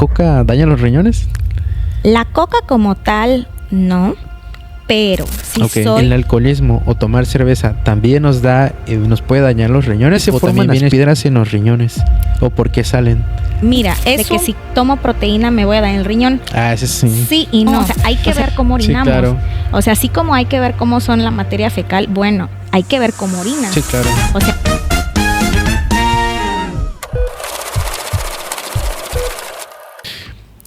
coca daña los riñones? La coca como tal, no. Pero si ¿El alcoholismo o tomar cerveza también nos puede dañar los riñones? ¿O también vienen piedras en los riñones? ¿O por qué salen? Mira, eso de que si tomo proteína me voy a dar el riñón. Ese sí. Sí y no. O sea, hay que ver cómo orinamos. Sí, claro. O sea, así como hay que ver cómo son la materia fecal, bueno, hay que ver cómo orinas. Sí, claro. O sea...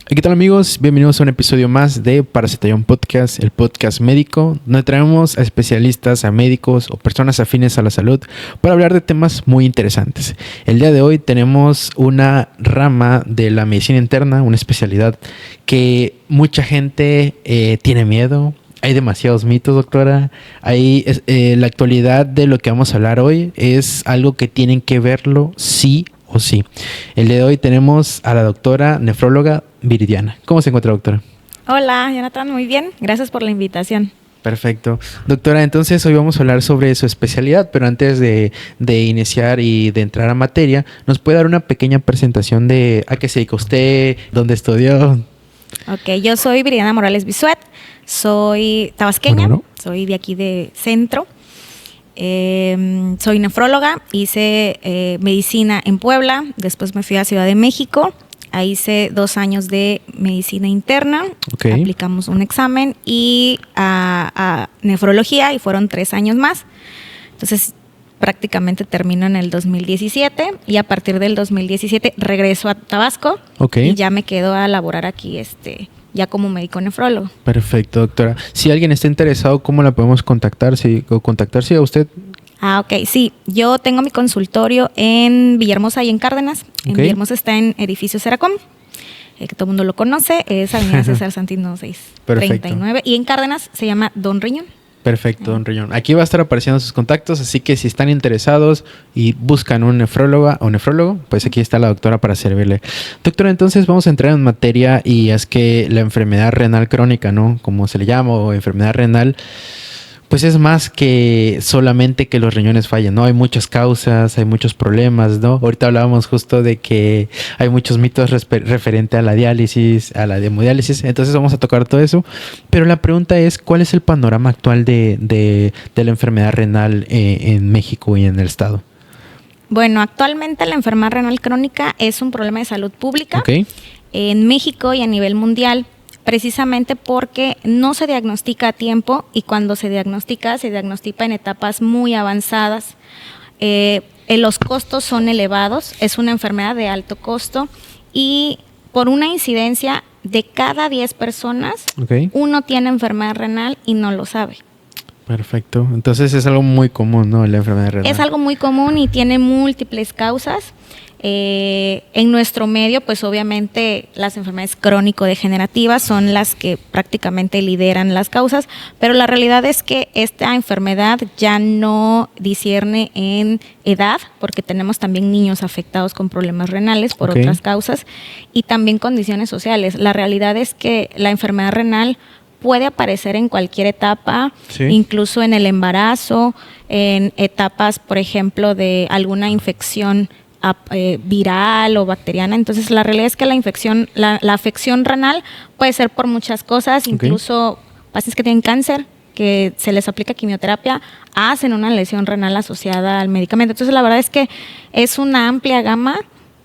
¿Qué tal, amigos? Bienvenidos a un episodio más de Paracetallón Podcast, el podcast médico, donde traemos a especialistas, a médicos o personas afines a la salud para hablar de temas muy interesantes. El día de hoy tenemos una rama de la medicina interna, una especialidad que mucha gente tiene miedo. Hay demasiados mitos, doctora. La actualidad de lo que vamos a hablar hoy es algo que tienen que verlo sí o sí. El día de hoy tenemos a la doctora nefróloga Viridiana. ¿Cómo se encuentra, doctora? Hola, Jonathan, muy bien. Gracias por la invitación. Perfecto. Doctora, entonces hoy vamos a hablar sobre su especialidad, pero antes de iniciar y de entrar a materia, ¿nos puede dar una pequeña presentación de a qué se dedica usted, dónde estudió? Ok, yo soy Viridiana Morales Bisuet, soy tabasqueña, Bueno. Soy de aquí de Centro. Soy nefróloga, hice medicina en Puebla, después me fui a Ciudad de México, ahí hice 2 años de medicina interna, aplicamos un examen y a nefrología y fueron 3 años más. Entonces prácticamente termino en el 2017 y a partir del 2017 regreso a Tabasco y ya me quedo a laborar aquí ya como médico nefrólogo. Perfecto, doctora. Si alguien está interesado, ¿cómo la podemos contactar? ¿Contactarse a usted? Ok, sí. Yo tengo mi consultorio en Villahermosa y en Cárdenas. En Villahermosa está en Edificio Seracom, que todo el mundo lo conoce. Es Avenida César Santino 639. Y en Cárdenas se llama Don Riñón. Perfecto, don Riñón. Aquí va a estar apareciendo sus contactos, así que si están interesados y buscan un nefróloga o nefrólogo, pues aquí está la doctora para servirle. Doctora, entonces vamos a entrar en materia y es que la enfermedad renal crónica, ¿no? Como se le llama, o enfermedad renal, pues es más que solamente que los riñones fallen, ¿no? Hay muchas causas, hay muchos problemas, ¿no? Ahorita hablábamos justo de que hay muchos mitos referente a la diálisis, a la hemodiálisis, entonces vamos a tocar todo eso. Pero la pregunta es, ¿cuál es el panorama actual de la enfermedad renal en México y en el estado? Bueno, actualmente la enfermedad renal crónica es un problema de salud pública en México y a nivel mundial, precisamente porque no se diagnostica a tiempo y cuando se diagnostica en etapas muy avanzadas. Los costos son elevados, es una enfermedad de alto costo y por una incidencia de cada 10 personas, uno tiene enfermedad renal y no lo sabe. Perfecto. Entonces es algo muy común, ¿no? La enfermedad renal. Es algo muy común y tiene múltiples causas. En nuestro medio, pues obviamente las enfermedades crónico-degenerativas son las que prácticamente lideran las causas, pero la realidad es que esta enfermedad ya no discierne en edad, porque tenemos también niños afectados con problemas renales por otras causas y también condiciones sociales. La realidad es que la enfermedad renal puede aparecer en cualquier etapa, incluso en el embarazo, en etapas, por ejemplo, de alguna infección viral o bacteriana. Entonces la realidad es que la afección renal puede ser por muchas cosas, incluso pacientes que tienen cáncer, que se les aplica quimioterapia, hacen una lesión renal asociada al medicamento. Entonces la verdad es que es una amplia gama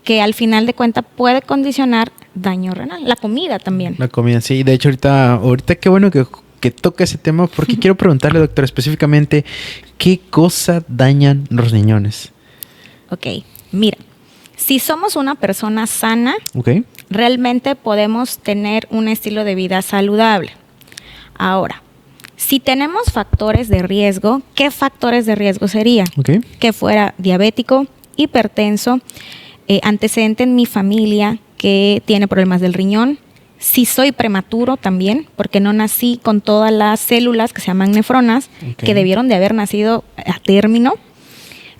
que al final de cuentas puede condicionar daño renal. La comida también. La comida, sí. De hecho, ahorita qué bueno que toca ese tema, porque quiero preguntarle, doctora, específicamente, ¿qué cosa dañan los riñones? Mira, si somos una persona sana, realmente podemos tener un estilo de vida saludable. Ahora, si tenemos factores de riesgo, ¿qué factores de riesgo serían? Que fuera diabético, hipertenso, antecedente en mi familia que tiene problemas del riñón, si soy prematuro también, porque no nací con todas las células que se llaman nefronas, que debieron de haber nacido a término,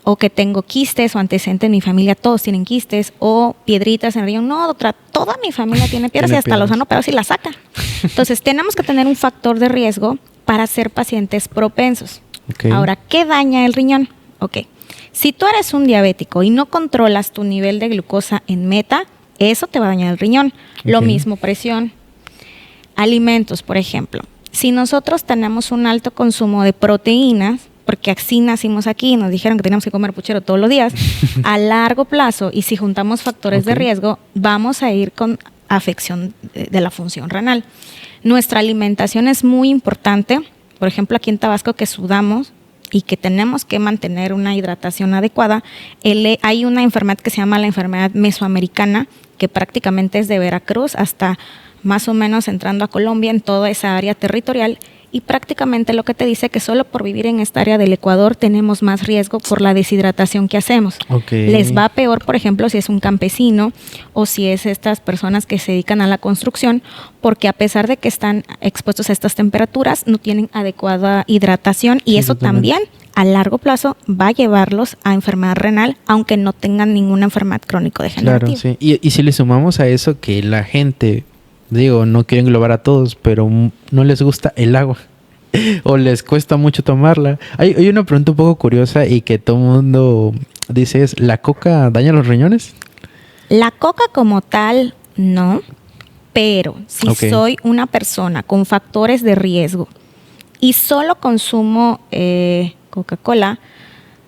o que tengo quistes o antecedentes en mi familia, todos tienen quistes, o piedritas en el riñón. No, doctora, toda mi familia tiene piedras y hasta los han operado y las sacan. Entonces, tenemos que tener un factor de riesgo para ser pacientes propensos. Ahora, ¿qué daña el riñón? Si tú eres un diabético y no controlas tu nivel de glucosa en meta, Eso te va a dañar el riñón. Lo Ok. mismo, presión. Alimentos, por ejemplo. Si nosotros tenemos un alto consumo de proteínas, porque así nacimos aquí, nos dijeron que teníamos que comer puchero todos los días, a largo plazo, y si juntamos factores de Ok. riesgo, vamos a ir con afección de la función renal. Nuestra alimentación es muy importante. Por ejemplo, aquí en Tabasco, que sudamos y que tenemos que mantener una hidratación adecuada, hay una enfermedad que se llama la enfermedad mesoamericana, que prácticamente es de Veracruz hasta más o menos entrando a Colombia, en toda esa área territorial, y prácticamente lo que te dice que solo por vivir en esta área del Ecuador tenemos más riesgo por la deshidratación que hacemos. Ok. Les va peor, por ejemplo, si es un campesino o si es estas personas que se dedican a la construcción, porque a pesar de que están expuestos a estas temperaturas, no tienen adecuada hidratación, y Sí, eso totalmente. también a largo plazo va a llevarlos a enfermedad renal, aunque no tengan ninguna enfermedad crónico-degenerativa. Claro, sí. Y si le sumamos a eso que la gente, digo, no quiero englobar a todos, pero no les gusta el agua o les cuesta mucho tomarla. Hay una pregunta un poco curiosa y que todo el mundo dice es, ¿la coca daña los riñones? La coca como tal, no, pero si Ok. soy una persona con factores de riesgo y solo consumo Coca-Cola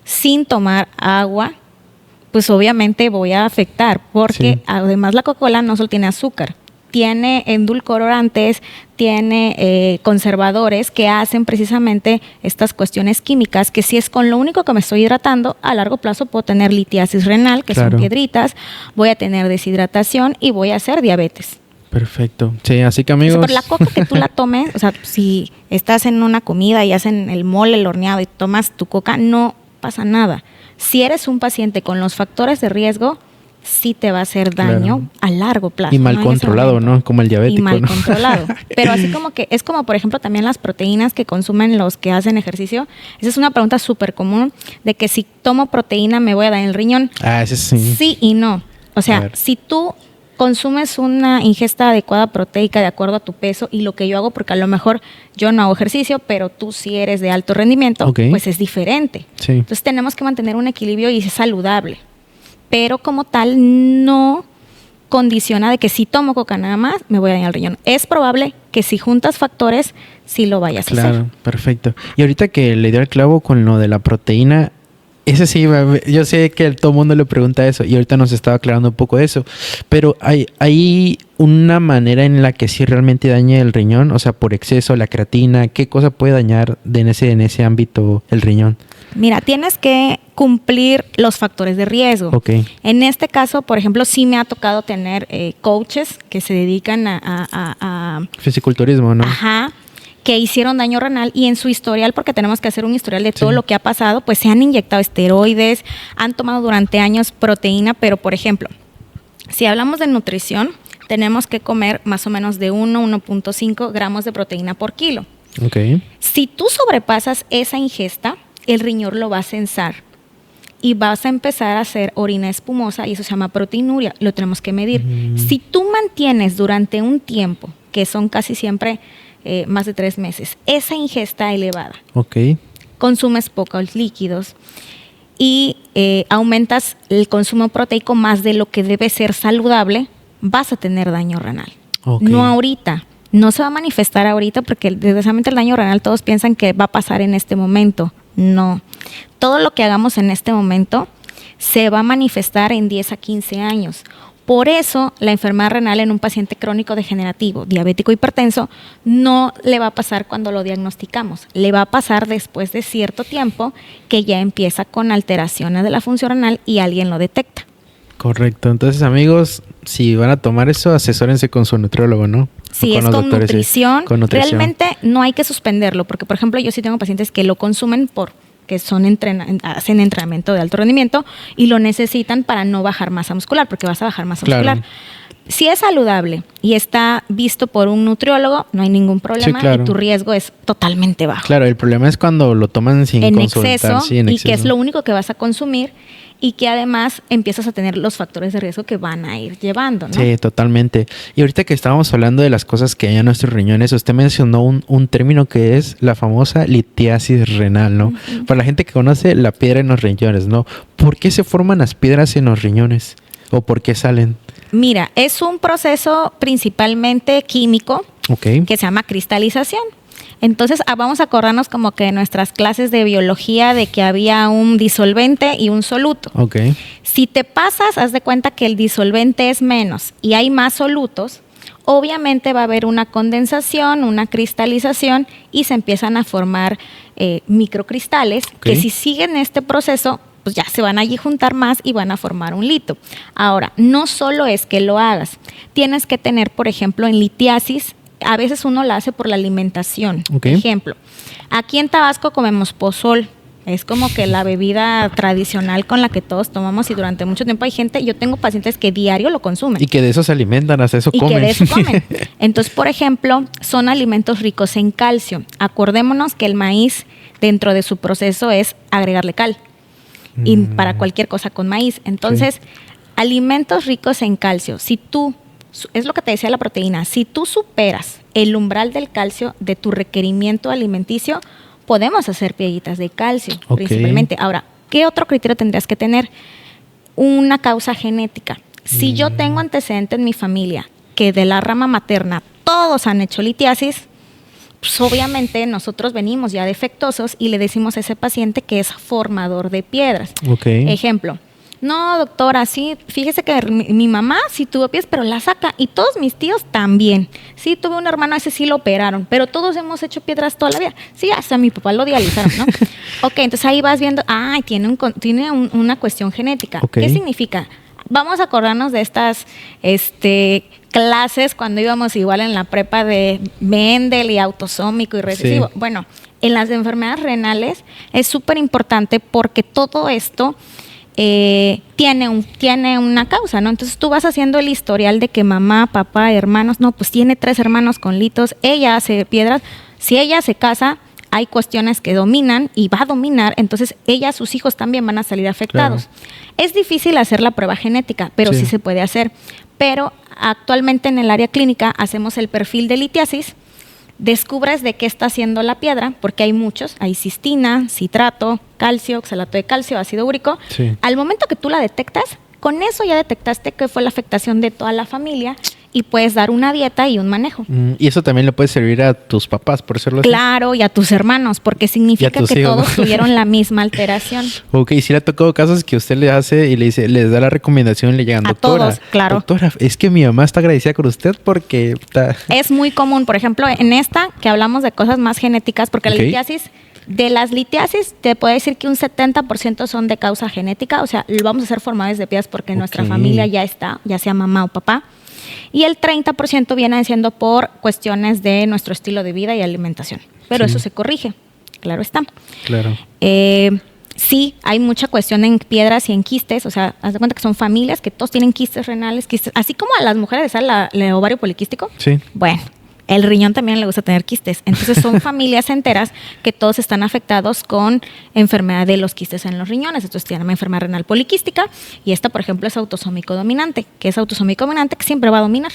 sin tomar agua, pues obviamente voy a afectar, porque Sí. además la Coca-Cola no solo tiene azúcar, tiene endulcorantes, tiene conservadores que hacen precisamente estas cuestiones químicas, que si es con lo único que me estoy hidratando, a largo plazo puedo tener litiasis renal, que Claro. son piedritas, voy a tener deshidratación y voy a hacer diabetes. Perfecto. Sí, así que O sea, amigos. por la coca que tú la tomes, o sea, si estás en una comida y hacen el mole, el horneado y tomas tu coca, no pasa nada. Si eres un paciente con los factores de riesgo, sí te va a hacer daño Claro. a largo plazo. Y mal ¿no? En ese controlado, momento. ¿no? Como el diabético, Y mal ¿no? controlado. Pero así como que es como, por ejemplo, también las proteínas que consumen los que hacen ejercicio. Esa es una pregunta súper común de que si tomo proteína me voy a dar en el riñón. Ah, ese sí. Sí y no. O A sea, ver. si tú consumes una ingesta adecuada proteica de acuerdo a tu peso, y lo que yo hago, porque a lo mejor yo no hago ejercicio, pero tú sí eres de alto rendimiento, Ok. pues es diferente. Sí. Entonces tenemos que mantener un equilibrio y es saludable. Pero como tal no condiciona de que si tomo coca nada más me voy a dañar el riñón. Es probable que si juntas factores sí lo vayas a Claro, hacer. perfecto. Y ahorita que le dio el clavo con lo de la proteína, ese sí, yo sé que todo el mundo le pregunta eso y ahorita nos estaba aclarando un poco eso, pero hay una manera en la que sí realmente daña el riñón, o sea, por exceso, la creatina, ¿qué cosa puede dañar en ese ámbito el riñón? Mira, tienes que cumplir los factores de riesgo. Ok, En este caso, por ejemplo, sí me ha tocado tener coaches que se dedican a fisiculturismo, ¿no? ajá, que hicieron daño renal, y en su historial, porque tenemos que hacer un historial de todo Sí. lo que ha pasado, pues se han inyectado esteroides, han tomado durante años proteína, pero por ejemplo, si hablamos de nutrición, tenemos que comer más o menos de 1.5 gramos de proteína por kilo. Ok, Si tú sobrepasas esa ingesta, el riñón lo va a censar y vas a empezar a hacer orina espumosa, y eso se llama proteinuria, lo tenemos que medir. Si tú mantienes durante un tiempo, que son casi siempre más de 3 meses, esa ingesta elevada, ok, consumes pocos líquidos y aumentas el consumo proteico más de lo que debe ser saludable, vas a tener daño renal. ok. No ahorita. No se va a manifestar ahorita porque desgraciadamente el daño renal todos piensan que va a pasar en este momento. No. Todo lo que hagamos en este momento se va a manifestar en 10 a 15 años. Por eso la enfermedad renal en un paciente crónico degenerativo, diabético, hipertenso, no le va a pasar cuando lo diagnosticamos. Le va a pasar después de cierto tiempo que ya empieza con alteraciones de la función renal y alguien lo detecta. Correcto. Entonces, amigos, si van a tomar eso, asesórense con su nutriólogo, ¿no? Si O es los con doctores, sí. nutrición, Con nutrición. realmente no hay que suspenderlo, porque por ejemplo yo sí tengo pacientes que lo consumen porque son hacen entrenamiento de alto rendimiento y lo necesitan para no bajar masa muscular, porque vas a bajar masa Claro. muscular. Si es saludable y está visto por un nutriólogo, no hay ningún problema, claro. y tu riesgo es totalmente bajo. Claro, el problema es cuando lo toman sin En consultar. exceso, Sí, en y exceso. que es lo único que vas a consumir, y que además empiezas a tener los factores de riesgo que van a ir llevando, ¿no? Sí, totalmente. Y ahorita que estábamos hablando de las cosas que hay en nuestros riñones, usted mencionó un término que es la famosa litiasis renal, ¿no? Ujú. Para la gente que conoce la piedra en los riñones, ¿no? ¿Por qué se forman las piedras en los riñones? ¿O por qué salen? Mira, es un proceso principalmente químico Ok. que se llama cristalización. Entonces, vamos a acordarnos como que de nuestras clases de biología de que había un disolvente y un soluto. Ok. Si te pasas, haz de cuenta que el disolvente es menos y hay más solutos, obviamente va a haber una condensación, una cristalización y se empiezan a formar microcristales que si siguen este proceso, pues ya se van a allí juntar más y van a formar un lito. Ahora, no solo es que lo hagas, tienes que tener, por ejemplo, en litiasis, a veces uno la hace por la alimentación. Ok. Ejemplo, aquí en Tabasco comemos pozol. Es como que la bebida tradicional con la que todos tomamos y durante mucho tiempo hay gente, yo tengo pacientes que diario lo consumen. Y que de eso se alimentan, hasta eso Y comen. que de eso comen. Entonces, por ejemplo, son alimentos ricos en calcio. Acordémonos que el maíz, dentro de su proceso, es agregarle cal. Y para cualquier cosa con maíz. Entonces, alimentos ricos en calcio. Si tú, es lo que te decía la proteína, si tú superas el umbral del calcio de tu requerimiento alimenticio, podemos hacer piedritas de calcio, principalmente. Ahora, ¿qué otro criterio tendrías que tener? Una causa genética. Si yo tengo antecedente en mi familia que de la rama materna todos han hecho litiasis, pues obviamente nosotros venimos ya defectuosos y le decimos a ese paciente que es formador de piedras. Ok. Ejemplo, no, doctora, sí, fíjese que mi mamá sí tuvo pies, pero la saca, y todos mis tíos también. Sí, tuve un hermano, ese sí lo operaron, pero todos hemos hecho piedras toda la vida. Sí, hasta mi papá lo dializaron, ¿no? Ok, entonces ahí vas viendo, tiene una cuestión genética. Ok. ¿Qué significa? Vamos a acordarnos de estas clases cuando íbamos igual en la prepa de Mendel y autosómico y recesivo. Sí. Bueno, en las enfermedades renales es súper importante porque todo esto tiene una causa, ¿no? Entonces tú vas haciendo el historial de que mamá, papá, hermanos, no, pues tiene 3 hermanos con litos, ella hace piedras, si ella se casa, hay cuestiones que dominan y va a dominar, entonces ella, sus hijos también van a salir afectados. Claro. Es difícil hacer la prueba genética, pero sí se puede hacer. Pero actualmente en el área clínica hacemos el perfil de litiasis, descubres de qué está haciendo la piedra, porque hay muchos, hay cistina, citrato, calcio, oxalato de calcio, ácido úrico. Sí. Al momento que tú la detectas, con eso ya detectaste que fue la afectación de toda la familia y puedes dar una dieta y un manejo. Y eso también le puede servir a tus papás, por decirlo así. Claro, y a tus hermanos, porque significa que hijos. Todos tuvieron la misma alteración. Ok, sí le ha tocado casos que usted le hace y le dice, les da la recomendación y le llegan, doctora, todos, claro. Doctora, es que mi mamá está agradecida con usted porque... Es muy común, por ejemplo, en esta que hablamos de cosas más genéticas, porque la litiasis... De las litiasis, te puedo decir que un 70% son de causa genética, o sea, vamos a ser formadores de piedras porque nuestra familia ya está, ya sea mamá o papá. Y el 30% viene siendo por cuestiones de nuestro estilo de vida y alimentación. Pero eso se corrige, claro está. Claro. Sí, hay mucha cuestión en piedras y en quistes, o sea, haz de cuenta que son familias que todos tienen quistes renales, quistes, así como a las mujeres les el ovario poliquístico. Sí. Bueno. El riñón también le gusta tener quistes. Entonces son familias enteras que todos están afectados con enfermedad de los quistes en los riñones. Entonces tienen una enfermedad renal poliquística y esta, por ejemplo, es autosómico dominante, que es autosómico dominante que siempre va a dominar.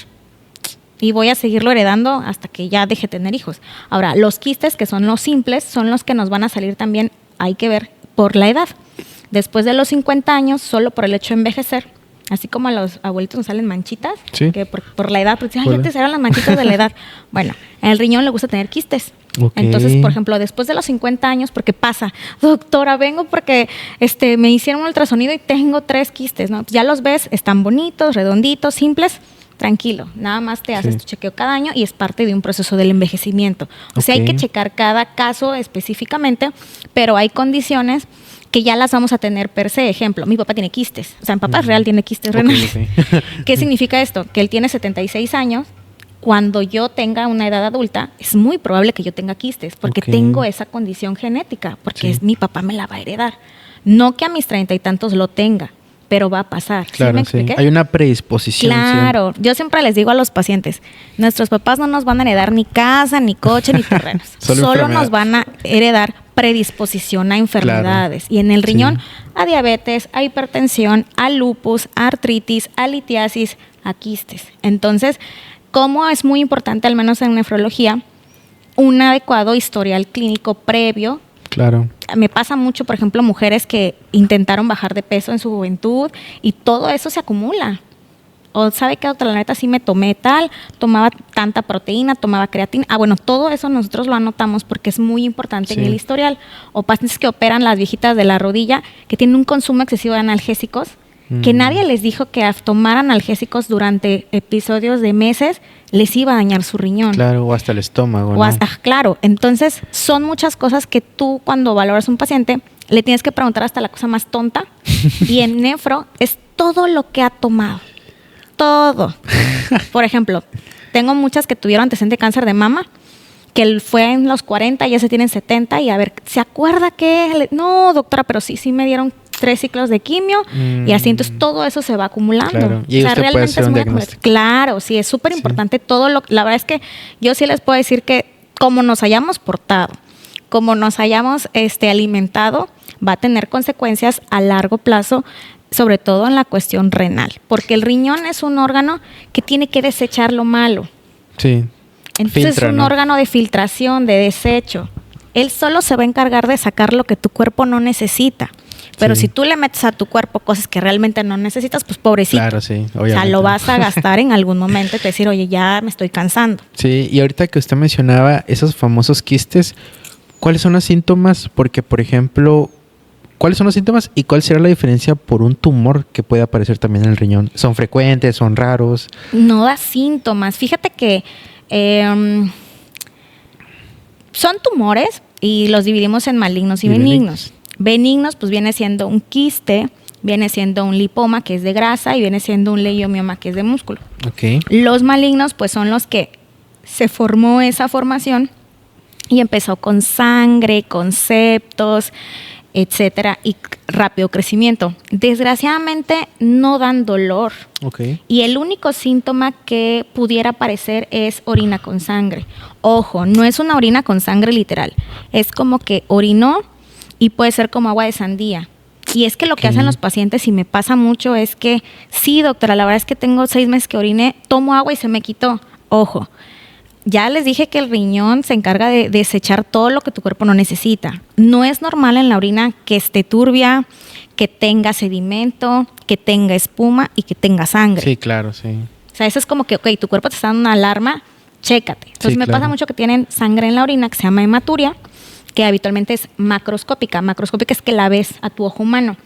Y voy a seguirlo heredando hasta que ya deje de tener hijos. Ahora, los quistes, que son los simples, son los que nos van a salir también, hay que ver, por la edad. Después de los 50 años, solo por el hecho de envejecer, así como a los abuelitos nos salen manchitas, que por la edad, pues ya te salieron las manchitas de la edad. Bueno, en el riñón le gusta tener quistes. Okay. Entonces, por ejemplo, después de los 50 años, porque pasa, doctora, vengo porque me hicieron un ultrasonido y tengo 3 quistes, ¿no? Ya los ves, están bonitos, redonditos, simples, tranquilo, nada más te haces tu chequeo cada año y es parte de un proceso del envejecimiento. O sea, hay que checar cada caso específicamente, pero hay condiciones que ya las vamos a tener per se. Ejemplo, mi papá tiene quistes, o sea, mi papá es real, tiene quistes renales. ¿Qué significa esto? Que él tiene 76 años, cuando yo tenga una edad adulta, es muy probable que yo tenga quistes, porque tengo esa condición genética, porque mi papá me la va a heredar. No que a mis 30 y tantos lo tenga, pero va a pasar. Claro, ¿sí me expliqué? Hay una predisposición. Claro, siempre. Yo siempre les digo a los pacientes, nuestros papás no nos van a heredar ni casa, ni coche, ni terrenos. Solo nos van a heredar predisposición a enfermedades. Claro. Y en el riñón, a diabetes, a hipertensión, a lupus, a artritis, a litiasis, a quistes. Entonces, como es muy importante, al menos en nefrología, un adecuado historial clínico previo. Claro. Me pasa mucho, por ejemplo, mujeres que intentaron bajar de peso en su juventud y todo eso se acumula. O sabe que doctora, la neta sí me tomé tal, tomaba tanta proteína, tomaba creatina. Bueno, todo eso nosotros lo anotamos porque es muy importante en el historial. O pacientes que operan las viejitas de la rodilla, que tienen un consumo excesivo de analgésicos, que nadie les dijo que al tomar analgésicos durante episodios de meses les iba a dañar su riñón. Claro, o hasta el estómago, ¿no? Claro, entonces son muchas cosas que tú cuando valoras a un paciente le tienes que preguntar hasta la cosa más tonta. Y en nefro es todo lo que ha tomado. Todo. Por ejemplo, tengo muchas que tuvieron antecedente de cáncer de mama, que fue en los 40, ya se tienen 70, y a ver, ¿se acuerda que? No, doctora, pero sí me dieron 3 ciclos de quimio, y así, entonces todo eso se va acumulando. Claro. Y usted puede hacer un diagnóstico. Claro, sí, es súper importante todo la verdad es que yo sí les puedo decir que como nos hayamos portado, como nos hayamos alimentado, va a tener consecuencias a largo plazo, sobre todo en la cuestión renal, porque el riñón es un órgano que tiene que desechar lo malo. Sí. Entonces es un órgano de filtración, de desecho. Él solo se va a encargar de sacar lo que tu cuerpo no necesita. Pero si tú le metes a tu cuerpo cosas que realmente no necesitas, pues pobrecito. Claro, sí, obviamente. O sea, lo vas a gastar en algún momento y te decir, oye, ya me estoy cansando. Sí, y ahorita que usted mencionaba esos famosos quistes, ¿cuáles son los síntomas? Porque, por ejemplo, ¿cuáles son los síntomas y cuál será la diferencia por un tumor que puede aparecer también en el riñón? ¿Son frecuentes? ¿Son raros? No da síntomas. Fíjate que son tumores y los dividimos en malignos y benignos. Benignos, pues viene siendo un quiste, viene siendo un lipoma, que es de grasa, y viene siendo un leiomioma, que es de músculo. Okay. Los malignos, pues son los que se formó esa formación y empezó con sangre, con septos, etcétera, y rápido crecimiento. Desgraciadamente no dan dolor. Okay. Y el único síntoma que pudiera aparecer es orina con sangre. Ojo, no es una orina con sangre literal. Es como que orinó y puede ser como agua de sandía. Y es que lo que hacen los pacientes, y me pasa mucho, es que sí, doctora, la verdad es que tengo 6 meses que oriné, tomo agua y se me quitó. Ojo, ya les dije que el riñón se encarga de desechar todo lo que tu cuerpo no necesita. No es normal en la orina que esté turbia, que tenga sedimento, que tenga espuma y que tenga sangre. Sí, claro, sí. O sea, eso es como que, ok, tu cuerpo te está dando una alarma, chécate. Entonces me pasa mucho que tienen sangre en la orina que se llama hematuria, que habitualmente es macroscópica. Macroscópica es que la ves a tu ojo humano.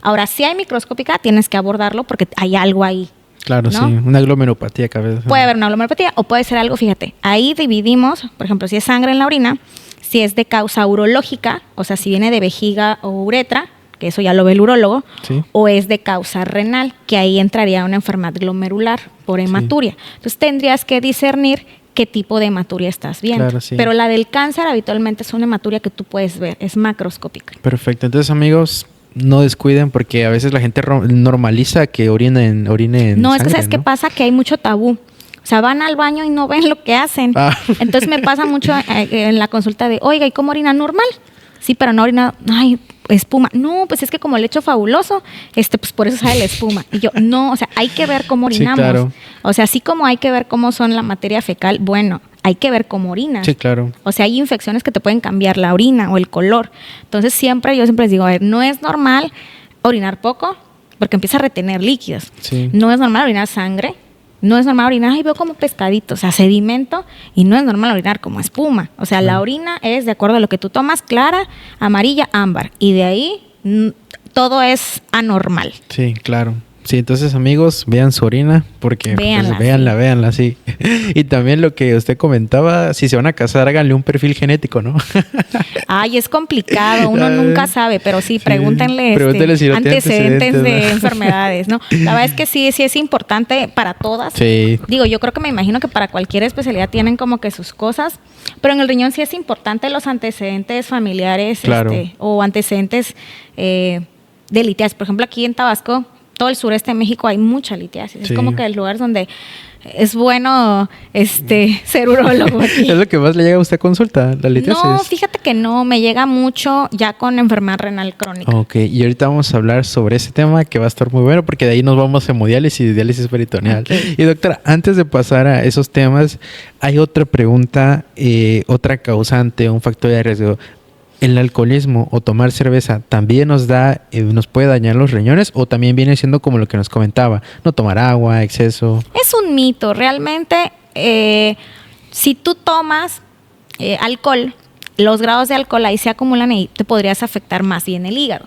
Ahora, si hay microscópica, tienes que abordarlo porque hay algo ahí. Claro, ¿no? Sí. Una glomerulopatía cabeza. Puede haber una glomerulopatía o puede ser algo, fíjate. Ahí dividimos, por ejemplo, si es sangre en la orina, si es de causa urológica, o sea, si viene de vejiga o uretra, que eso ya lo ve el urólogo, sí, o es de causa renal, que ahí entraría una enfermedad glomerular por hematuria. Sí. Entonces tendrías que discernir qué tipo de hematuria estás viendo. Claro, sí. Pero la del cáncer habitualmente es una hematuria que tú puedes ver, es macroscópica. Perfecto. Entonces, amigos, no descuiden porque a veces la gente normaliza que orinen no, sangre, es que ¿sabes qué pasa? Que hay mucho tabú. O sea, van al baño y no ven lo que hacen. Entonces me pasa mucho en la consulta de, oiga, ¿y cómo orina? Normal. Sí, pero no orina, ay, espuma. No, pues es que como lecho fabuloso, pues por eso sale la espuma. Y yo, no, o sea, hay que ver cómo orinamos. Sí, claro. O sea, así como hay que ver cómo son la materia fecal, bueno, hay que ver cómo orinas. Sí, claro. O sea, hay infecciones que te pueden cambiar la orina o el color. Entonces yo siempre les digo, a ver, no es normal orinar poco porque empieza a retener líquidos. Sí. No es normal orinar sangre. No es normal orinar, ay, veo como pescadito, o sea, sedimento, y no es normal orinar como espuma. O sea, la orina es de acuerdo a lo que tú tomas, clara, amarilla, ámbar. Y de ahí todo es anormal. Sí, claro. Sí, entonces, amigos, vean su orina, porque véanla, sí. Y también lo que usted comentaba, si se van a casar, háganle un perfil genético, ¿no? Ay, es complicado, uno nunca sabe, pero sí, pregúntenle si antecedentes de enfermedades, ¿no? La verdad es que sí es importante para todas. Sí. Digo, yo creo que me imagino que para cualquier especialidad tienen como que sus cosas, pero en el riñón sí es importante los antecedentes familiares, claro, o antecedentes de litiasis. Por ejemplo, aquí en Tabasco, todo el sureste de México hay mucha litiasis. Sí. Es como que el lugar donde es bueno ser urólogo aquí. ¿Es lo que más le llega a usted a consulta, la litiasis? No, fíjate que no, me llega mucho ya con enfermedad renal crónica. Ok, y ahorita vamos a hablar sobre ese tema que va a estar muy bueno porque de ahí nos vamos a hemodiálisis y diálisis peritoneal. Okay. Y doctora, antes de pasar a esos temas, hay otra pregunta, otra causante, un factor de riesgo. ¿el alcoholismo o tomar cerveza también nos puede dañar los riñones o también viene siendo como lo que nos comentaba, no tomar agua, exceso? Es un mito, realmente si tú tomas alcohol, los grados de alcohol ahí se acumulan y te podrías afectar más bien el hígado.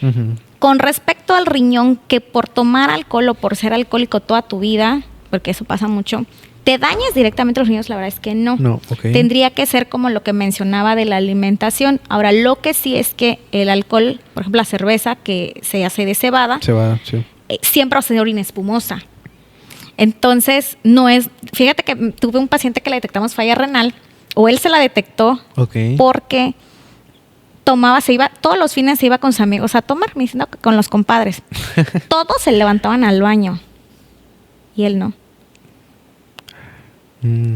Uh-huh. Con respecto al riñón, que por tomar alcohol o por ser alcohólico toda tu vida, porque eso pasa mucho, ¿te dañas directamente los riñones? La verdad es que no. No, okay. Tendría que ser como lo que mencionaba de la alimentación. Ahora, lo que sí es que el alcohol, por ejemplo, la cerveza que se hace de cebada, Sí. siempre va a ser orina espumosa. Entonces, no es... Fíjate que tuve un paciente que le detectamos falla renal, o él se la detectó porque todos los fines se iba con sus amigos a tomar, me diciendo que con los compadres. Todos se levantaban al baño y él no.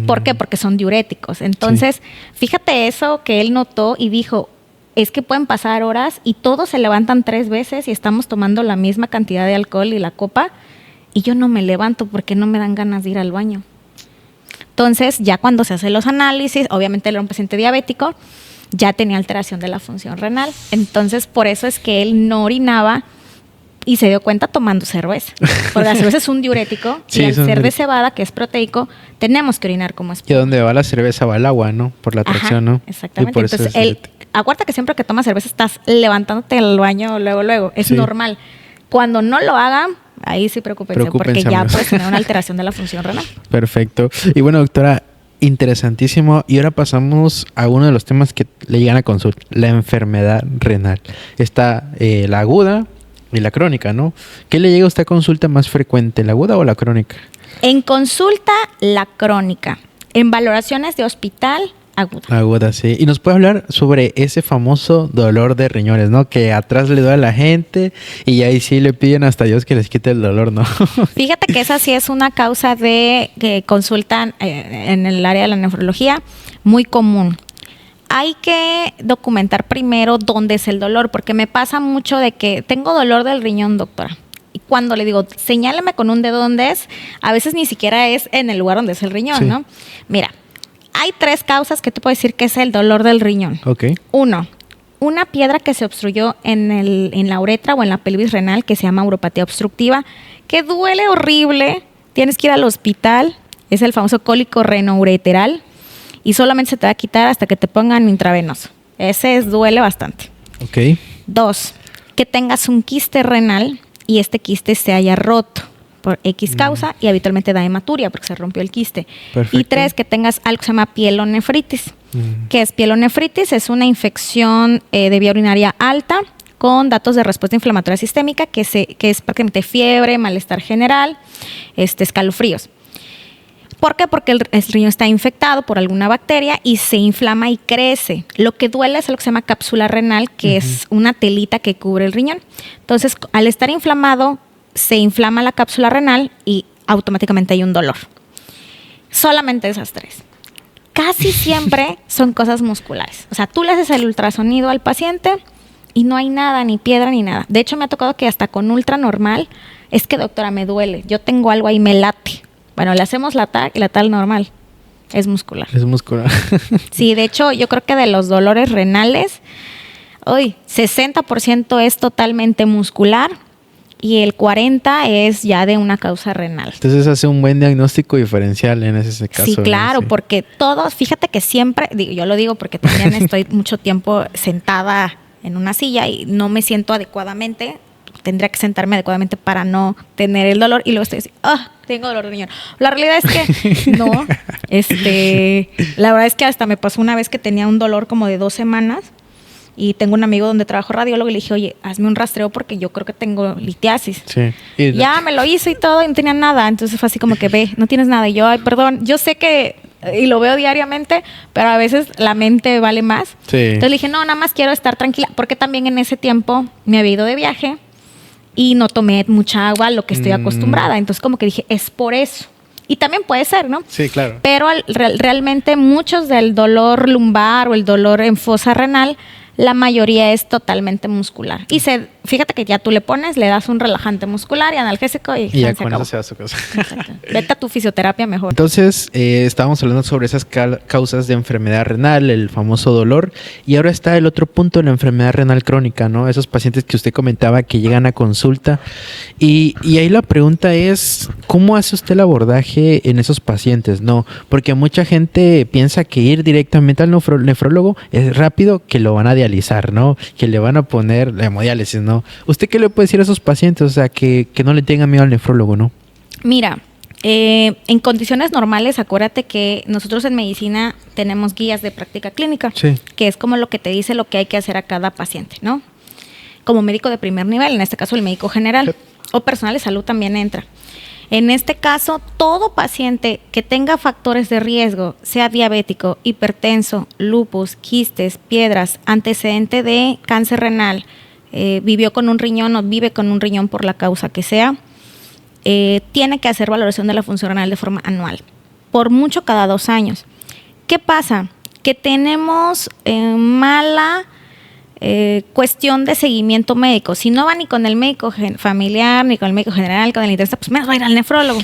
¿Por qué? Porque son diuréticos. Entonces, fíjate eso que él notó y dijo, es que pueden pasar horas y todos se levantan 3 veces y estamos tomando la misma cantidad de alcohol y la copa y yo no me levanto porque no me dan ganas de ir al baño. Entonces, ya cuando se hacen los análisis, obviamente él era un paciente diabético, ya tenía alteración de la función renal. Entonces, por eso es que él no orinaba y se dio cuenta tomando cerveza. Porque la cerveza es un diurético y al ser de cebada, que es proteico, tenemos que orinar como espuma. Y donde va la cerveza va el agua, ¿no? Por la atracción, ¿no? Exactamente. Entonces, acuérdate que siempre que tomas cerveza estás levantándote al baño luego. Es normal. Cuando no lo hagan, ahí sí preocúpense porque ya puedes tener una alteración de la función renal. Perfecto. Y bueno, doctora, interesantísimo. Y ahora pasamos a uno de los temas que le llegan a consulta, la enfermedad renal. Está la aguda y la crónica, ¿no? ¿Qué le llega a usted a consulta más frecuente, la aguda o la crónica? En consulta, la crónica. En valoraciones de hospital, aguda. Aguda, sí. Y nos puede hablar sobre ese famoso dolor de riñones, ¿no? Que atrás le duele a la gente y ahí sí le piden hasta Dios que les quite el dolor, ¿no? Fíjate que esa sí es una causa de que consultan en el área de la nefrología muy común. Hay que documentar primero dónde es el dolor, porque me pasa mucho de que tengo dolor del riñón, doctora. Y cuando le digo, señálame con un dedo dónde es, a veces ni siquiera es en el lugar donde es el riñón, ¿no? Mira, hay 3 causas que te puedo decir que es el dolor del riñón. 1, una piedra que se obstruyó en la uretra o en la pelvis renal, que se llama uropatía obstructiva, que duele horrible, tienes que ir al hospital, es el famoso cólico renoureteral, y solamente se te va a quitar hasta que te pongan intravenoso. Ese duele bastante. 2, que tengas un quiste renal y este quiste se haya roto por X causa y habitualmente da hematuria porque se rompió el quiste. Perfecto. Y 3, que tengas algo que se llama pielonefritis. ¿Qué es pielonefritis? Es una infección de vía urinaria alta con datos de respuesta inflamatoria sistémica que es prácticamente fiebre, malestar general, escalofríos. ¿Por qué? Porque el riñón está infectado por alguna bacteria y se inflama y crece. Lo que duele es lo que se llama cápsula renal, que es una telita que cubre el riñón. Entonces, al estar inflamado, se inflama la cápsula renal y automáticamente hay un dolor. Solamente esas 3. Casi siempre son cosas musculares. O sea, tú le haces el ultrasonido al paciente y no hay nada, ni piedra, ni nada. De hecho, me ha tocado que hasta con ultra normal, es que doctora, me duele. Yo tengo algo ahí, me late. Bueno, le hacemos la TAC y la TAC normal. Es muscular. Es muscular. Sí, de hecho, yo creo que de los dolores renales, 60% es totalmente muscular y el 40% es ya de una causa renal. Entonces hace un buen diagnóstico diferencial en ese caso. Sí, claro, ¿no? porque todos, fíjate que siempre, yo lo digo porque también estoy mucho tiempo sentada en una silla y no me siento adecuadamente. Tendría que sentarme adecuadamente para no tener el dolor y luego estoy así, tengo dolor de riñón. La realidad es que no, la verdad es que hasta me pasó una vez que tenía un dolor como de 2 semanas y tengo un amigo donde trabajo radiólogo y le dije, oye, hazme un rastreo porque yo creo que tengo litiasis. Sí. Ya me lo hizo y todo y no tenía nada, entonces fue así como que ve, no tienes nada y yo, ay, perdón, yo sé que y lo veo diariamente, pero a veces la mente vale más. Sí. Entonces le dije, no, nada más quiero estar tranquila, porque también en ese tiempo me había ido de viaje y no tomé mucha agua, lo que estoy acostumbrada. Entonces como que dije, es por eso. Y también puede ser, ¿no? Sí, claro. Pero realmente muchos del dolor lumbar o el dolor en fosa renal, la mayoría es totalmente muscular. Y se fíjate que ya tú le pones, le das un relajante muscular y analgésico y ya se con acabó. eso se va a su casa. Exacto. Vete a tu fisioterapia mejor. Entonces, estábamos hablando sobre esas causas de enfermedad renal, el famoso dolor, y ahora está el otro punto de la enfermedad renal crónica, ¿no? Esos pacientes que usted comentaba que llegan a consulta, y ahí la pregunta es, ¿cómo hace usted el abordaje en esos pacientes? No, porque mucha gente piensa que ir directamente al nefrólogo es rápido, que lo van a dializar, ¿no? Que le van a poner la hemodiálisis, ¿no? ¿Usted qué le puede decir a esos pacientes? O sea, que no le tengan miedo al nefrólogo, ¿no? Mira, en condiciones normales, acuérdate que nosotros en medicina tenemos guías de práctica clínica, Sí. que es como lo que te dice lo que hay que hacer a cada paciente, ¿no? Como médico de primer nivel, en este caso el médico general, o personal de salud también entra. En este caso, todo paciente que tenga factores de riesgo, sea diabético, hipertenso, lupus, quistes, piedras, antecedente de cáncer renal, vivió con un riñón o vive con un riñón por la causa que sea, tiene que hacer valoración de la función renal de forma anual, por mucho cada 2 años. ¿Qué pasa? Que tenemos mala cuestión de seguimiento médico. Si no va ni con el médico familiar, ni con el médico general, con el internista, pues menos va a ir al nefrólogo.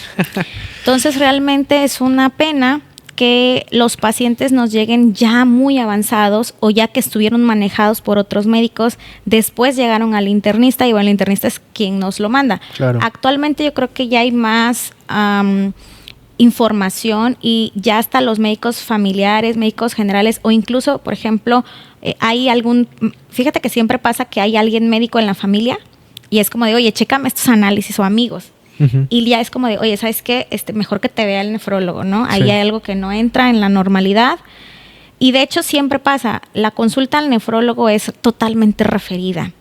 Entonces realmente es una pena que los pacientes nos lleguen ya muy avanzados o ya que estuvieron manejados por otros médicos, después llegaron al internista y bueno, el internista es quien nos lo manda. Claro. Actualmente yo creo que ya hay más información y ya hasta los médicos familiares, médicos generales o incluso, por ejemplo, fíjate que siempre pasa que hay alguien médico en la familia y es como de, oye, chécame estos análisis o amigos. Uh-huh. Y ya es como de, oye, ¿sabes qué? Mejor que te vea el nefrólogo, ¿no? Ahí sí hay algo que no entra en la normalidad. Y de hecho siempre pasa, la consulta al nefrólogo es totalmente referida.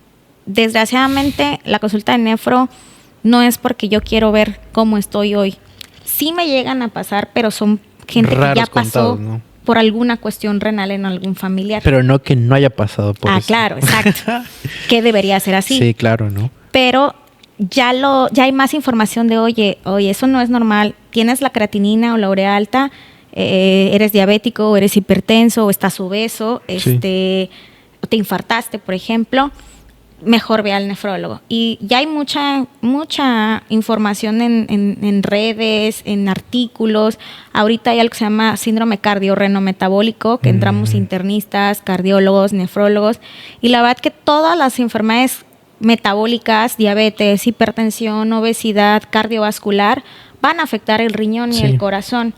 Desgraciadamente, la consulta de nefro no es porque yo quiero ver cómo estoy hoy. Sí me llegan a pasar, pero son gente raros que ya pasó contados, ¿no? Por alguna cuestión renal en algún familiar. Pero no que no haya pasado por eso. Claro, exacto. Que debería ser así. Sí, claro, ¿no? Pero ya hay más información de, oye, eso no es normal. Tienes la creatinina o la urea alta, eres diabético, o eres hipertenso, o estás obeso, sí. Te infartaste, por ejemplo. Mejor ve al nefrólogo. Y ya hay mucha información en redes, en artículos. Ahorita hay algo que se llama síndrome cardiorrenometabólico, que entramos internistas, cardiólogos, nefrólogos. Y la verdad que todas las enfermedades metabólicas, diabetes, hipertensión, obesidad, cardiovascular, van a afectar el riñón y el corazón.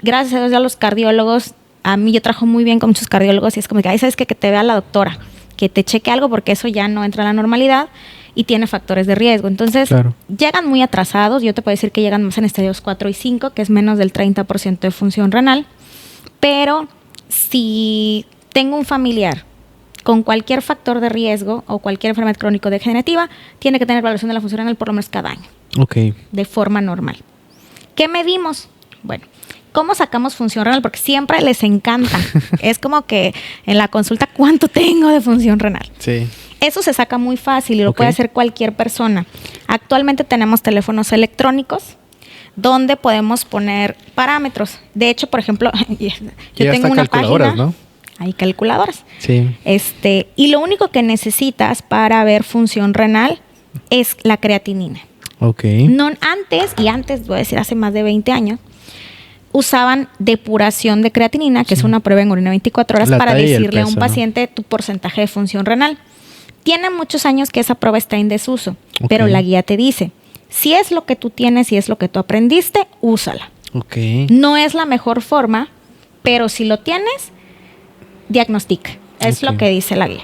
Gracias a Dios a los cardiólogos, a mí yo trabajo muy bien con muchos cardiólogos y es como que, ¿sabes qué? Que te vea la doctora, que te cheque algo porque eso ya no entra en la normalidad y tiene factores de riesgo. Entonces, llegan muy atrasados. Yo te puedo decir que llegan más en estadios 4 y 5, que es menos del 30% de función renal. Pero si tengo un familiar con cualquier factor de riesgo o cualquier enfermedad crónico-degenerativa, tiene que tener evaluación de la función renal por lo menos cada año. Okay. De forma normal. ¿Qué medimos? Bueno, ¿cómo sacamos función renal? Porque siempre les encanta. Es como que en la consulta, ¿cuánto tengo de función renal? Sí. Eso se saca muy fácil y lo puede hacer cualquier persona. Actualmente tenemos teléfonos electrónicos donde podemos poner parámetros. De hecho, por ejemplo, yo tengo una página. ¿No? Hay calculadoras. Sí. Y lo único que necesitas para ver función renal es la creatinina. Okay. No, antes, voy a decir hace más de 20 años, usaban depuración de creatinina, que es una prueba en orina 24 horas para decirle a un paciente tu porcentaje de función renal. Tiene muchos años que esa prueba está en desuso, pero la guía te dice, si es lo que tú tienes y es lo que tú aprendiste, úsala. Okay. No es la mejor forma, pero si lo tienes, diagnostica. Es lo que dice la guía.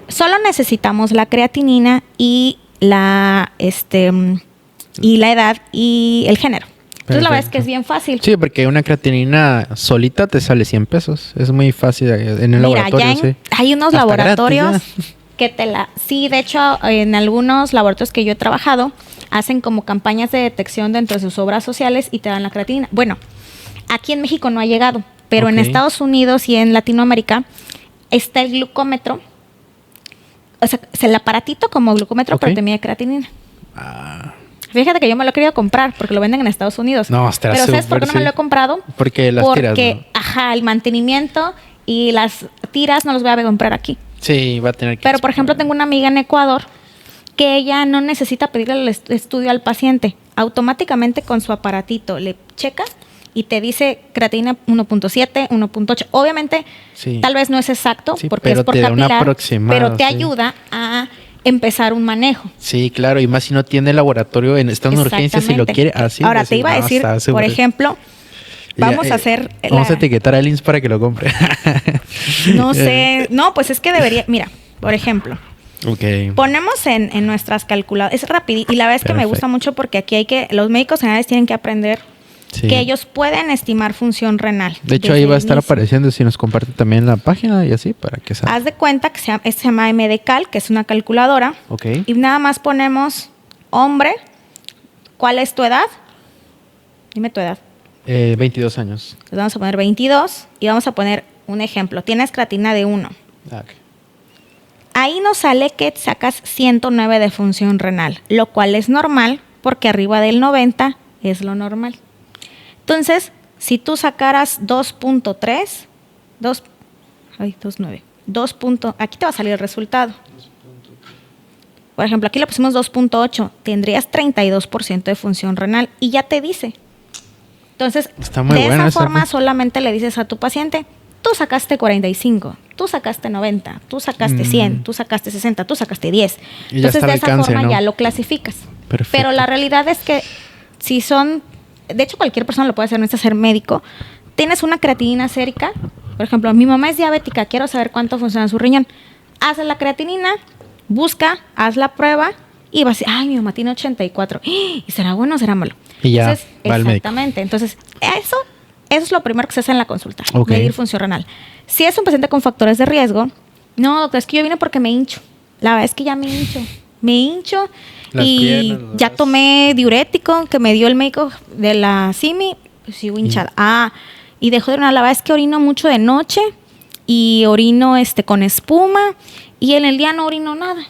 Solo necesitamos la creatinina y la edad y el género. Entonces la verdad es que es bien fácil. Sí, porque una creatinina solita te sale 100 pesos. Es muy fácil en el laboratorio. Ya hay unos hasta laboratorios gratis, que sí, de hecho, en algunos laboratorios que yo he trabajado, hacen como campañas de detección dentro de sus obras sociales y te dan la creatinina. Bueno, aquí en México no ha llegado, pero en Estados Unidos y en Latinoamérica está el glucómetro. O sea, es el aparatito como glucómetro, pero te mide creatinina. Fíjate que yo me lo he querido comprar porque lo venden en Estados Unidos. No, pero ¿sabes por qué no me lo he comprado? Porque las tiras, ¿no? El mantenimiento y las tiras no los voy a comprar aquí. Sí, va a tener que... Pero, por ejemplo, tengo una amiga en Ecuador que ella no necesita pedirle el estudio al paciente. Automáticamente con su aparatito le checa y te dice creatinina 1.7, 1.8. Obviamente, tal vez no es exacto, porque es por capilar, pero te ayuda a empezar un manejo. Sí, claro, y más si no tiene laboratorio, está en urgencia, si lo quiere así. Ahora, te iba a decir, por ejemplo, vamos a etiquetar al IMSS para que lo compre. No sé, no, pues es que debería, mira, por ejemplo, ponemos en nuestras calculadoras, es rápido, y la verdad es que me gusta mucho porque aquí los médicos generales tienen que aprender que ellos pueden estimar función renal. De hecho, ahí va a estar apareciendo si nos comparte también la página y así para que salga. Haz de cuenta que se llama MDCal, que es una calculadora. Y nada más ponemos hombre. ¿Cuál es tu edad? Dime tu edad. 22 años. Entonces vamos a poner 22 y vamos a poner un ejemplo. Tienes creatinina de 1. Ahí nos sale que sacas 109 de función renal, lo cual es normal porque arriba del 90 es lo normal. Entonces, si tú sacaras 2.3, 2.9, aquí te va a salir el resultado. Por ejemplo, aquí le pusimos 2.8, tendrías 32% de función renal y ya te dice. Entonces, de esa forma solamente le dices a tu paciente, tú sacaste 45, tú sacaste 90, tú sacaste 100, tú sacaste 60, tú sacaste 10. Entonces, de esa forma ya lo clasificas. Perfecto. Pero la realidad es que si son... De hecho, cualquier persona lo puede hacer, no necesita ser médico. Tienes una creatinina sérica. Por ejemplo, mi mamá es diabética, quiero saber cuánto funciona su riñón. Haz la creatinina, busca, haz la prueba y vas a decir, ay, mi mamá tiene 84. ¿Y será bueno o será malo? Y ya entonces, va exactamente. Entonces, eso es lo primero que se hace en la consulta, medir función renal. Si es un paciente con factores de riesgo, no, doctor, es que yo vine porque me hincho. La verdad es que ya me hincho. Y ya tomé diurético que me dio el médico de la CIMI, pues sigo hinchada. Y dejo de orinar. La verdad es que orino mucho de noche y orino con espuma y en el día no orino nada.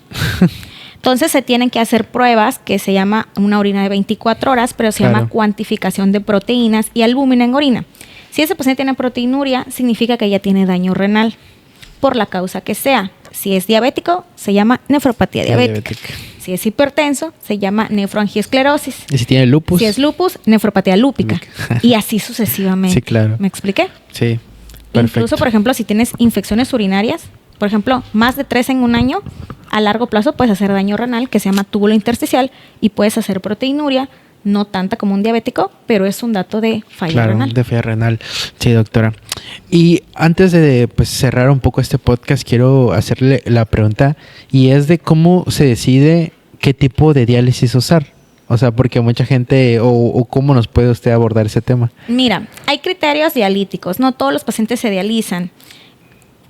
Entonces se tienen que hacer pruebas que se llama una orina de 24 horas, pero se llama cuantificación de proteínas y albúmina en orina. Si ese paciente tiene proteinuria, significa que ya tiene daño renal, por la causa que sea. Si es diabético, se llama nefropatía diabética. Si es hipertenso, se llama nefroangiosclerosis. ¿Y si tiene lupus? Si es lupus, nefropatía lúpica. Y así sucesivamente. Sí, claro. ¿Me expliqué? Sí, perfecto. Incluso, por ejemplo, si tienes infecciones urinarias, por ejemplo, más de 3 en un año, a largo plazo puedes hacer daño renal, que se llama túbulo intersticial, y puedes hacer proteinuria, no tanta como un diabético, pero es un dato de falla renal. De falla renal. Sí, doctora. Y antes de cerrar un poco este podcast, quiero hacerle la pregunta, y es de cómo se decide qué tipo de diálisis usar. O sea, porque mucha gente, o cómo nos puede usted abordar ese tema. Mira, hay criterios dialíticos, no todos los pacientes se dializan.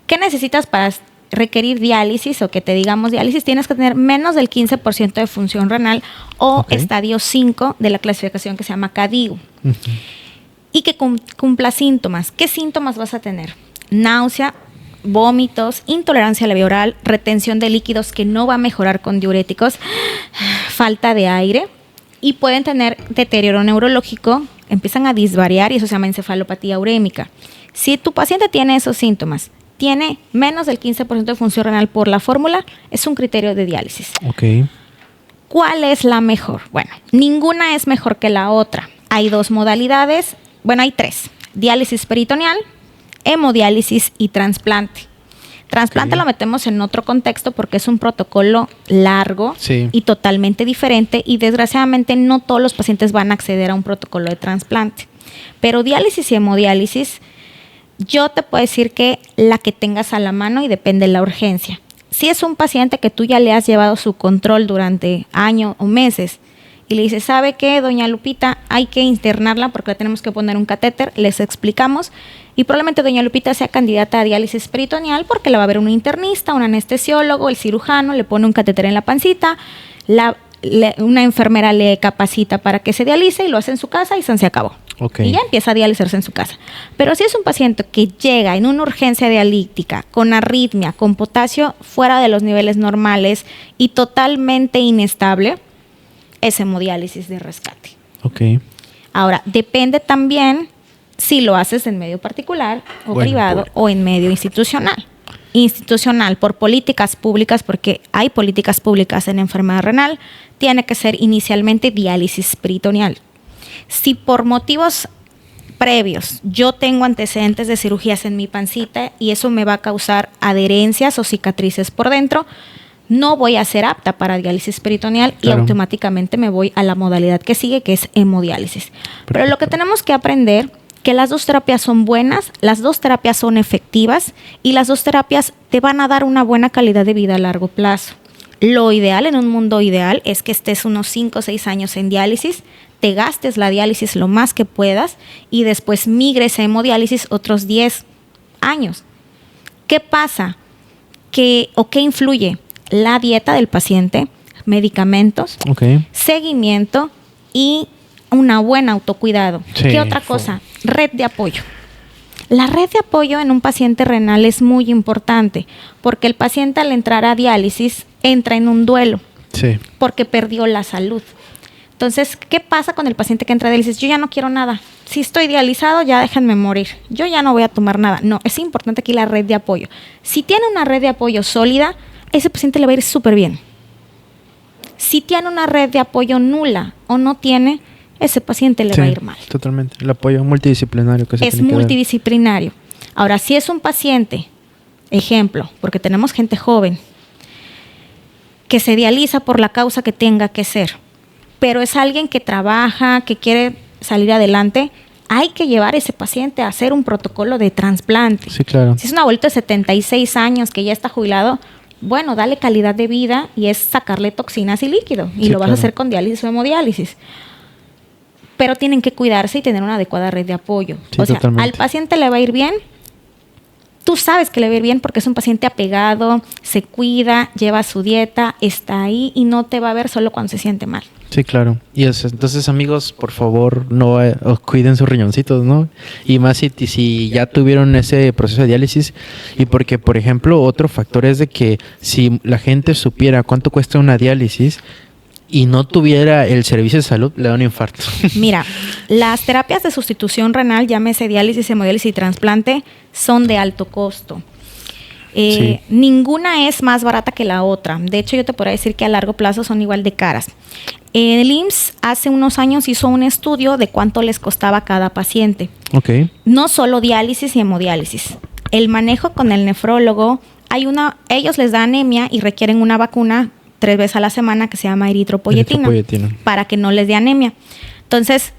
¿Qué necesitas para requerir diálisis o que te digamos diálisis? Tienes que tener menos del 15% de función renal o estadio 5 de la clasificación que se llama CADIU. Y que cumpla síntomas. ¿Qué síntomas vas a tener? Náusea, vómitos, intolerancia a la vía oral, retención de líquidos que no va a mejorar con diuréticos, falta de aire y pueden tener deterioro neurológico, empiezan a disvariar y eso se llama encefalopatía urémica. Si tu paciente tiene esos síntomas, tiene menos del 15% de función renal por la fórmula, es un criterio de diálisis. ¿Cuál es la mejor? Bueno, ninguna es mejor que la otra. Hay 2 modalidades, hay 3. Diálisis peritoneal, hemodiálisis y trasplante. Trasplante lo metemos en otro contexto porque es un protocolo largo y totalmente diferente y desgraciadamente no todos los pacientes van a acceder a un protocolo de trasplante. Pero diálisis y hemodiálisis, yo te puedo decir que la que tengas a la mano y depende de la urgencia. Si es un paciente que tú ya le has llevado su control durante años o meses y le dices, ¿sabe qué, doña Lupita? Hay que internarla porque le tenemos que poner un catéter, les explicamos y probablemente doña Lupita sea candidata a diálisis peritoneal porque la va a ver un internista, un anestesiólogo, el cirujano, le pone un catéter en la pancita, una enfermera le capacita para que se dialice y lo hace en su casa y se acabó. Y ya empieza a dializarse en su casa. Pero si es un paciente que llega en una urgencia dialítica, con arritmia, con potasio fuera de los niveles normales y totalmente inestable, es hemodiálisis de rescate. Ahora, depende también si lo haces en medio particular o privado o en medio institucional. institucional, por políticas públicas, porque hay políticas públicas en enfermedad renal, tiene que ser inicialmente diálisis peritoneal. Si por motivos previos yo tengo antecedentes de cirugías en mi pancita y eso me va a causar adherencias o cicatrices por dentro, no voy a ser apta para diálisis peritoneal y automáticamente me voy a la modalidad que sigue, que es hemodiálisis. Pero lo que tenemos que aprender que las dos terapias son buenas, las dos terapias son efectivas y las dos terapias te van a dar una buena calidad de vida a largo plazo. Lo ideal, en un mundo ideal, es que estés unos 5 o 6 años en diálisis, te gastes la diálisis lo más que puedas y después migres a hemodiálisis otros 10 años. ¿Qué pasa? ¿Qué influye? La dieta del paciente, medicamentos, seguimiento y una buena autocuidado. Sí, ¿qué otra cosa? Red de apoyo. La red de apoyo en un paciente renal es muy importante porque el paciente al entrar a diálisis entra en un duelo porque perdió la salud. Entonces, ¿qué pasa con el paciente que entra a diálisis? Yo ya no quiero nada. Si estoy dializado, ya déjenme morir. Yo ya no voy a tomar nada. No, es importante aquí la red de apoyo. Si tiene una red de apoyo sólida, ese paciente le va a ir súper bien. Si tiene una red de apoyo nula o no tiene, ese paciente le va a ir mal. Totalmente. El apoyo multidisciplinario que se es multidisciplinario. Ahora, si es un paciente, ejemplo, porque tenemos gente joven que se dializa por la causa que tenga que ser, pero es alguien que trabaja, que quiere salir adelante, hay que llevar a ese paciente a hacer un protocolo de trasplante. Sí, claro. Si es un abuelito de 76 años que ya está jubilado, bueno, dale calidad de vida y es sacarle toxinas y líquido. Y lo vas a hacer con diálisis o hemodiálisis. Pero tienen que cuidarse y tener una adecuada red de apoyo. Sí, o sea, al paciente le va a ir bien. Tú sabes que le va a ir bien porque es un paciente apegado, se cuida, lleva su dieta, está ahí y no te va a ver solo cuando se siente mal. Sí, claro. Y entonces, amigos, por favor, no cuiden sus riñoncitos, ¿no? Y más si ya tuvieron ese proceso de diálisis. Y porque, por ejemplo, otro factor es de que si la gente supiera cuánto cuesta una diálisis y no tuviera el servicio de salud, le da un infarto. Mira, las terapias de sustitución renal, llámese diálisis, hemodiálisis y trasplante, son de alto costo. Ninguna es más barata que la otra. De hecho, yo te podría decir que a largo plazo son igual de caras. El IMSS hace unos años hizo un estudio de cuánto les costaba a cada paciente. No solo diálisis y hemodiálisis. El manejo con el nefrólogo, ellos les da anemia y requieren una vacuna 3 veces a la semana que se llama eritropoyetina para que no les dé anemia. Entonces,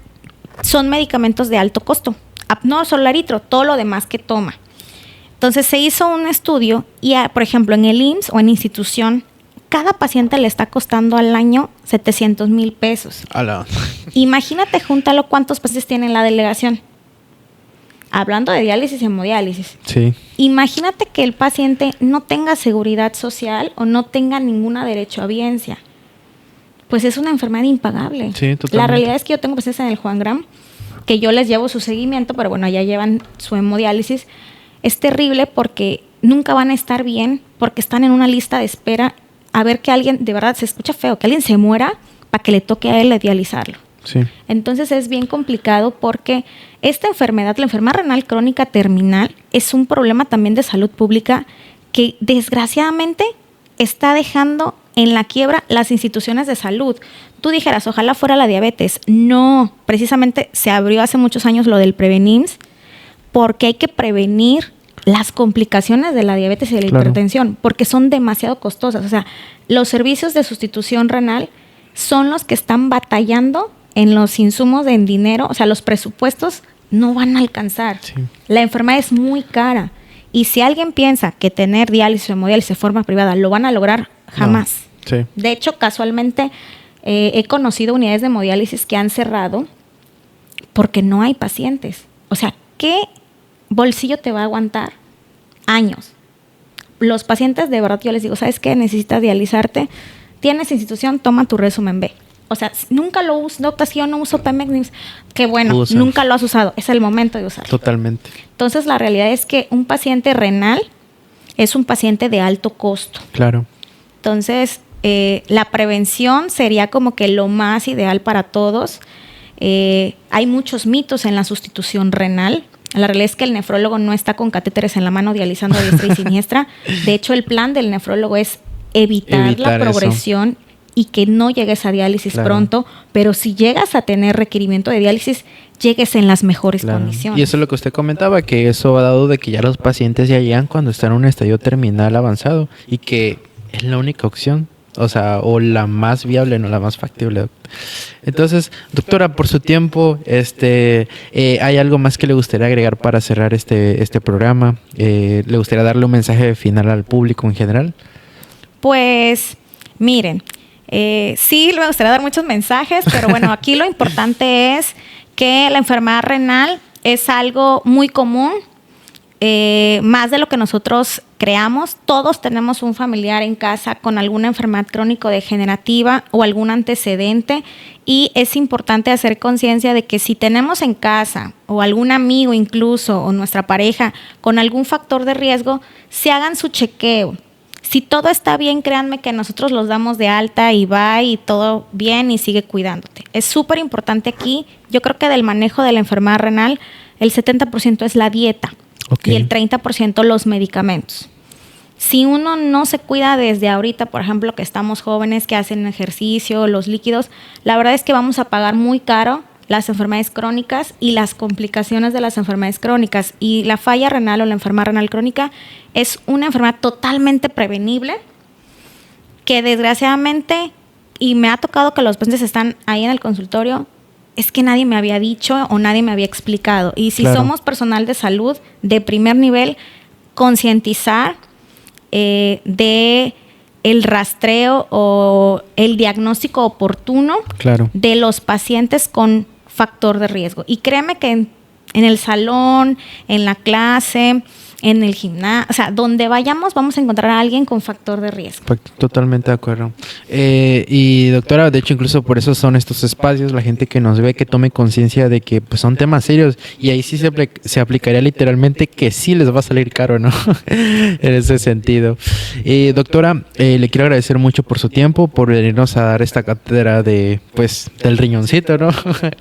son medicamentos de alto costo. No solo el eritro, todo lo demás que toma. Entonces, se hizo un estudio y, por ejemplo, en el IMSS o en institución, cada paciente le está costando al año 700,000 pesos. ¡Hala! Imagínate, júntalo, cuántos pacientes tiene en la delegación. Hablando de diálisis y hemodiálisis. Sí. Imagínate que el paciente no tenga seguridad social o no tenga ningún derecho a biencia. Pues es una enfermedad impagable. Sí, totalmente. La realidad es que yo tengo pacientes en el Juan Gram que yo les llevo su seguimiento, pero bueno, ya llevan su hemodiálisis. Es terrible porque nunca van a estar bien porque están en una lista de espera a ver que alguien, de verdad se escucha feo, que alguien se muera para que le toque a él dializarlo. Sí. Entonces es bien complicado porque esta enfermedad, la enfermedad renal crónica terminal, es un problema también de salud pública que desgraciadamente está dejando en la quiebra las instituciones de salud. Tú dijeras, ojalá fuera la diabetes. No, precisamente se abrió hace muchos años lo del Prevenims porque hay que prevenir las complicaciones de la diabetes y de la hipertensión, porque son demasiado costosas. O sea, los servicios de sustitución renal son los que están batallando en los insumos en dinero. O sea, los presupuestos no van a alcanzar. Sí. La enfermedad es muy cara. Y si alguien piensa que tener diálisis o hemodiálisis de forma privada lo van a lograr, jamás. No. Sí. De hecho, casualmente, he conocido unidades de hemodiálisis que han cerrado porque no hay pacientes. O sea, ¿qué bolsillo te va a aguantar años? Los pacientes, de verdad, yo les digo, ¿sabes qué? Necesitas dializarte. Tienes institución, toma tu resumen B. O sea, nunca lo uso, doctor, si yo no uso Pemex, que bueno, nunca lo has usado. Es el momento de usarlo. Totalmente. Entonces, la realidad es que un paciente renal es un paciente de alto costo. Claro. Entonces, la prevención sería como que lo más ideal para todos. Hay muchos mitos en la sustitución renal. La realidad es que el nefrólogo no está con catéteres en la mano dializando a diestra y siniestra. De hecho, el plan del nefrólogo es evitar la progresión eso. Y que no llegues a diálisis pronto, pero si llegas a tener requerimiento de diálisis, llegues en las mejores condiciones. Y eso es lo que usted comentaba, que eso ha dado de que ya los pacientes ya llegan cuando están en un estadio terminal avanzado y que es la única opción, o sea, o la más viable, no la más factible. Entonces, doctora, por su tiempo, ¿hay algo más que le gustaría agregar para cerrar este programa? ¿Le gustaría darle un mensaje final al público en general? Pues, miren, sí, me gustaría dar muchos mensajes, pero bueno, aquí lo importante es que la enfermedad renal es algo muy común, más de lo que nosotros creamos. Todos tenemos un familiar en casa con alguna enfermedad crónico-degenerativa o algún antecedente, y es importante hacer conciencia de que si tenemos en casa o algún amigo incluso o nuestra pareja con algún factor de riesgo, se hagan su chequeo. Si todo está bien, créanme que nosotros los damos de alta y va y todo bien y sigue cuidándote. Es súper importante aquí. Yo creo que del manejo de la enfermedad renal, el 70% es la dieta y el 30% los medicamentos. Si uno no se cuida desde ahorita, por ejemplo, que estamos jóvenes, que hacen ejercicio, los líquidos, la verdad es que vamos a pagar muy caro las enfermedades crónicas y las complicaciones de las enfermedades crónicas. Y la falla renal o la enfermedad renal crónica es una enfermedad totalmente prevenible que desgraciadamente, y me ha tocado que los pacientes están ahí en el consultorio, es que nadie me había dicho o nadie me había explicado. Y si somos personal de salud de primer nivel, concientizar de el rastreo o el diagnóstico oportuno de los pacientes con factor de riesgo. Y créeme que en el salón, en la clase, en el gimnasio, o sea, donde vayamos vamos a encontrar a alguien con factor de riesgo. Totalmente de acuerdo. Y doctora, de hecho incluso por eso son estos espacios, la gente que nos ve que tome conciencia de que pues, son temas serios, y ahí sí se aplicaría literalmente que sí les va a salir caro, ¿no? En ese sentido. Doctora, le quiero agradecer mucho por su tiempo, por venirnos a dar esta cátedra de pues del riñoncito, ¿no?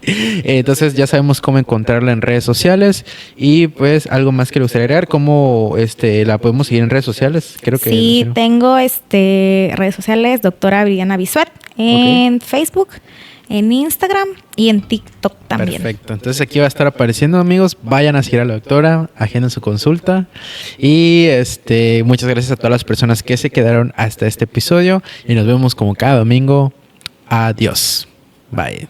Entonces ya sabemos cómo encontrarla en redes sociales, y pues algo más que le gustaría agregar, ¿cómo la podemos seguir en redes sociales? Creo que sí, tengo redes sociales, doctora Viridiana Bisuet, en Facebook, en Instagram y en TikTok también. Perfecto, entonces aquí va a estar apareciendo, amigos. Vayan a seguir a la doctora, agenden su consulta, y muchas gracias a todas las personas que se quedaron hasta este episodio, y nos vemos como cada domingo. Adiós. Bye.